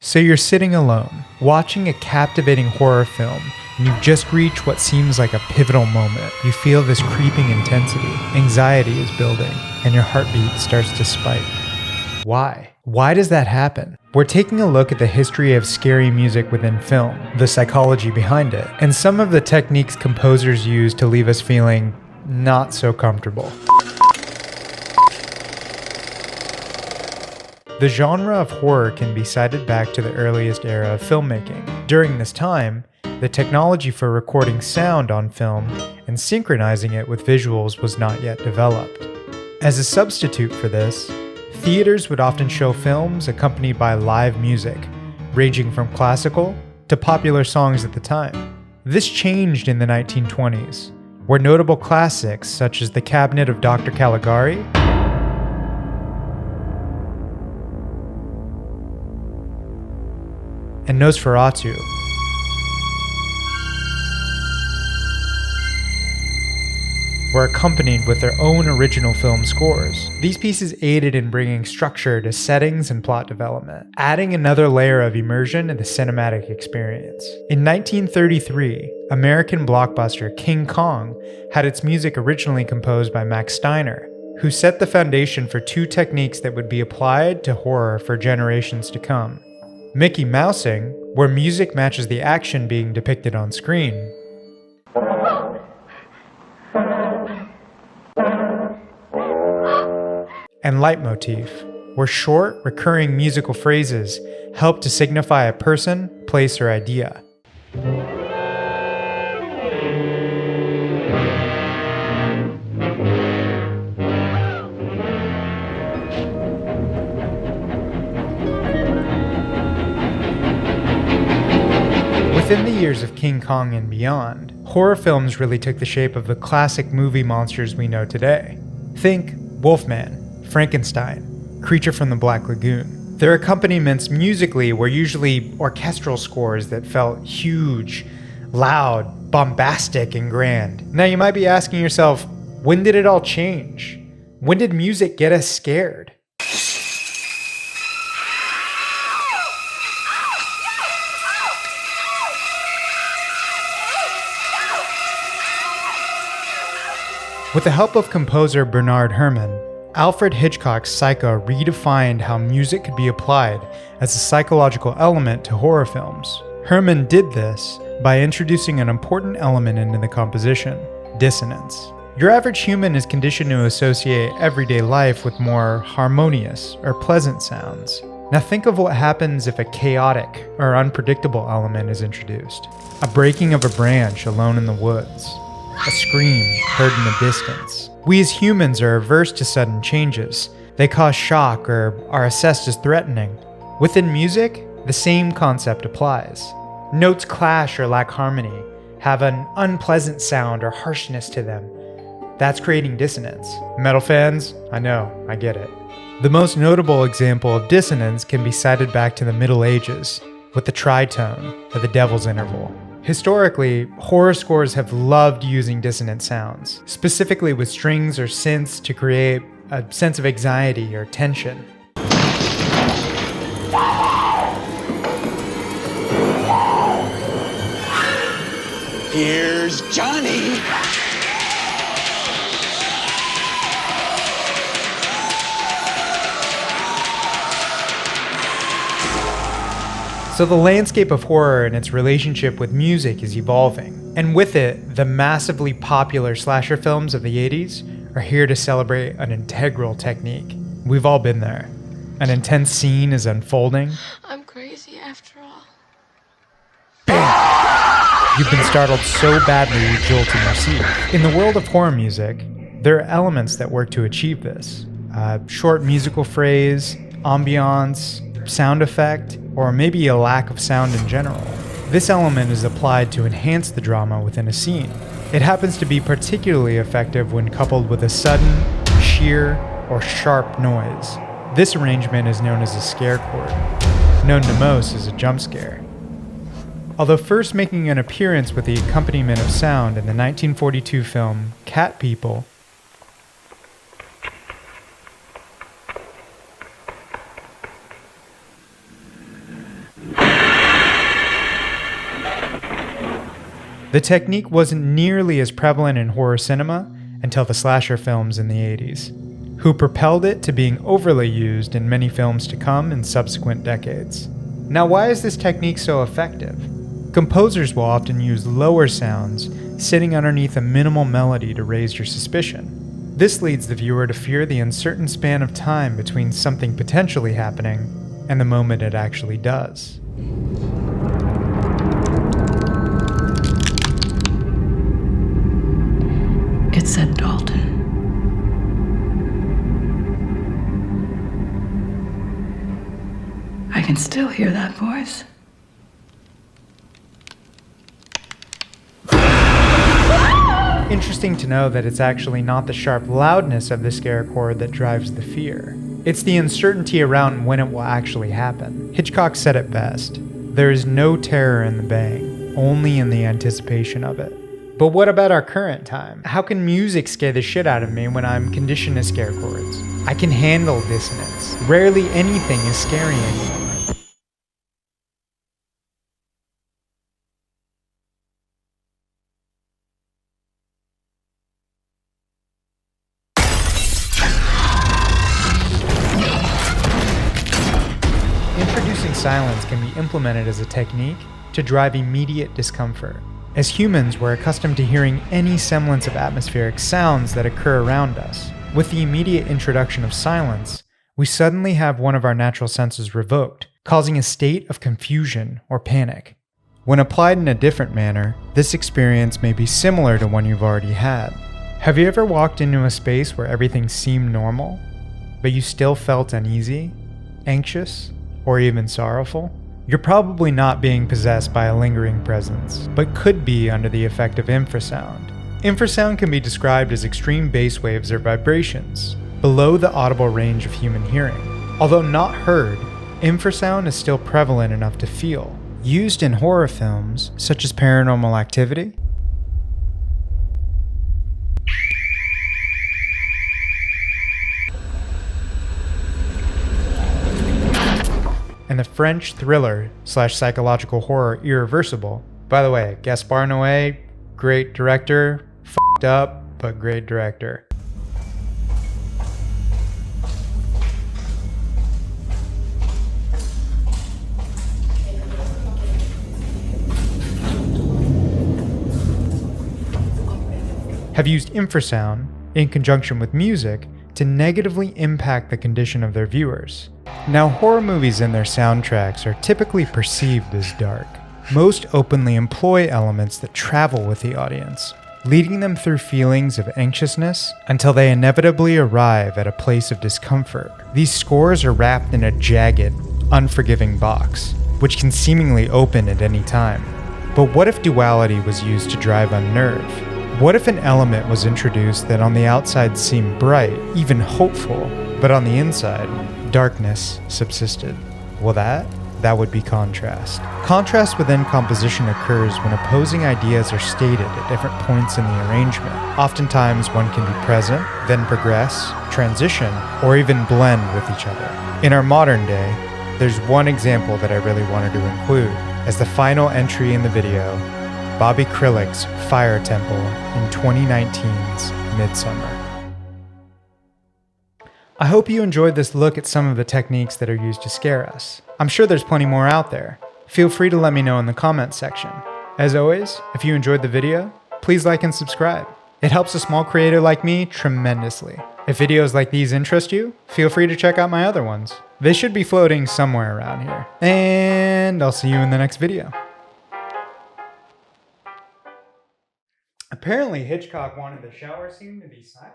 So you're sitting alone, watching a captivating horror film, and you've just reached what seems like a pivotal moment. You feel this creeping intensity, anxiety is building, and your heartbeat starts to spike. Why? Why does that happen? We're taking a look at the history of scary music within film, the psychology behind it, and some of the techniques composers use to leave us feeling not so comfortable. The genre of horror can be cited back to the earliest era of filmmaking. During this time, the technology for recording sound on film and synchronizing it with visuals was not yet developed. As a substitute for this, theaters would often show films accompanied by live music, ranging from classical to popular songs at the time. This changed in the 1920s, where notable classics such as The Cabinet of Dr. Caligari and Nosferatu were accompanied with their own original film scores. These pieces aided in bringing structure to settings and plot development, adding another layer of immersion in the cinematic experience. In 1933, American blockbuster King Kong had its music originally composed by Max Steiner, who set the foundation for two techniques that would be applied to horror for generations to come. Mickey Mousing, where music matches the action being depicted on screen, and leitmotif, where short, recurring musical phrases help to signify a person, place, or idea. Within the years of King Kong and beyond, horror films really took the shape of the classic movie monsters we know today. Think Wolfman, Frankenstein, Creature from the Black Lagoon. Their accompaniments musically were usually orchestral scores that felt huge, loud, bombastic, and grand. Now you might be asking yourself, when did it all change? When did music get us scared? With the help of composer Bernard Herrmann, Alfred Hitchcock's Psycho redefined how music could be applied as a psychological element to horror films. Herrmann did this by introducing an important element into the composition: dissonance. Your average human is conditioned to associate everyday life with more harmonious or pleasant sounds. Now think of what happens if a chaotic or unpredictable element is introduced. A breaking of a branch alone in the woods. A scream heard in the distance. We as humans are averse to sudden changes. They cause shock or are assessed as threatening. Within music, the same concept applies. Notes clash or lack harmony, have an unpleasant sound or harshness to them. That's creating dissonance. Metal fans, I know, I get it. The most notable example of dissonance can be cited back to the Middle Ages, with the tritone, or the devil's interval. Historically, horror scores have loved using dissonant sounds, specifically with strings or synths to create a sense of anxiety or tension. Here's Johnny! So the landscape of horror and its relationship with music is evolving. And with it, the massively popular slasher films of the 80s are here to celebrate an integral technique. We've all been there. An intense scene is unfolding. I'm crazy after all. Bam! You've been startled so badly you jolt in your seat. In the world of horror music, there are elements that work to achieve this. Short musical phrase, ambiance, sound effect, or maybe a lack of sound in general. This element is applied to enhance the drama within a scene. It happens to be particularly effective when coupled with a sudden, sheer, or sharp noise. This arrangement is known as a scare chord, known to most as a jump scare. Although first making an appearance with the accompaniment of sound in the 1942 film Cat People, The technique wasn't nearly as prevalent in horror cinema until the slasher films in the 80s, who propelled it to being overly used in many films to come in subsequent decades. Now, why is this technique so effective? Composers will often use lower sounds sitting underneath a minimal melody to raise your suspicion. This leads the viewer to fear the uncertain span of time between something potentially happening and the moment it actually does. It said Dalton. I can still hear that voice. Interesting to know that it's actually not the sharp loudness of the scare chord that drives the fear. It's the uncertainty around when it will actually happen. Hitchcock said it best: there is no terror in the bang, only in the anticipation of it. But what about our current time? How can music scare the shit out of me when I'm conditioned to scare chords? I can handle dissonance. Rarely anything is scary anymore. Introducing silence can be implemented as a technique to drive immediate discomfort. As humans, we're accustomed to hearing any semblance of atmospheric sounds that occur around us. With the immediate introduction of silence, we suddenly have one of our natural senses revoked, causing a state of confusion or panic. When applied in a different manner, this experience may be similar to one you've already had. Have you ever walked into a space where everything seemed normal, but you still felt uneasy, anxious, or even sorrowful? You're probably not being possessed by a lingering presence, but could be under the effect of infrasound. Infrasound can be described as extreme bass waves or vibrations, below the audible range of human hearing. Although not heard, infrasound is still prevalent enough to feel. Used in horror films, such as Paranormal Activity, and the French thriller / psychological horror Irreversible. By the way, Gaspar Noé, great director, f***ed up, but great director. Have used infrasound, in conjunction with music, to negatively impact the condition of their viewers. Now, horror movies and their soundtracks are typically perceived as dark. Most openly employ elements that travel with the audience, leading them through feelings of anxiousness until they inevitably arrive at a place of discomfort. These scores are wrapped in a jagged, unforgiving box, which can seemingly open at any time. But what if duality was used to drive unnerve? What if an element was introduced that on the outside seemed bright, even hopeful, but on the inside, darkness subsisted? Well, that would be contrast. Contrast within composition occurs when opposing ideas are stated at different points in the arrangement. Oftentimes, one can be present, then progress, transition, or even blend with each other. In our modern day, there's one example that I really wanted to include as the final entry in the video: Bobby Krilik's Fire Temple in 2019's Midsummer. I hope you enjoyed this look at some of the techniques that are used to scare us. I'm sure there's plenty more out there. Feel free to let me know in the comments section. As always, if you enjoyed the video, please like and subscribe. It helps a small creator like me tremendously. If videos like these interest you, feel free to check out my other ones. They should be floating somewhere around here. And I'll see you in the next video. Apparently, Hitchcock wanted the shower scene to be silent.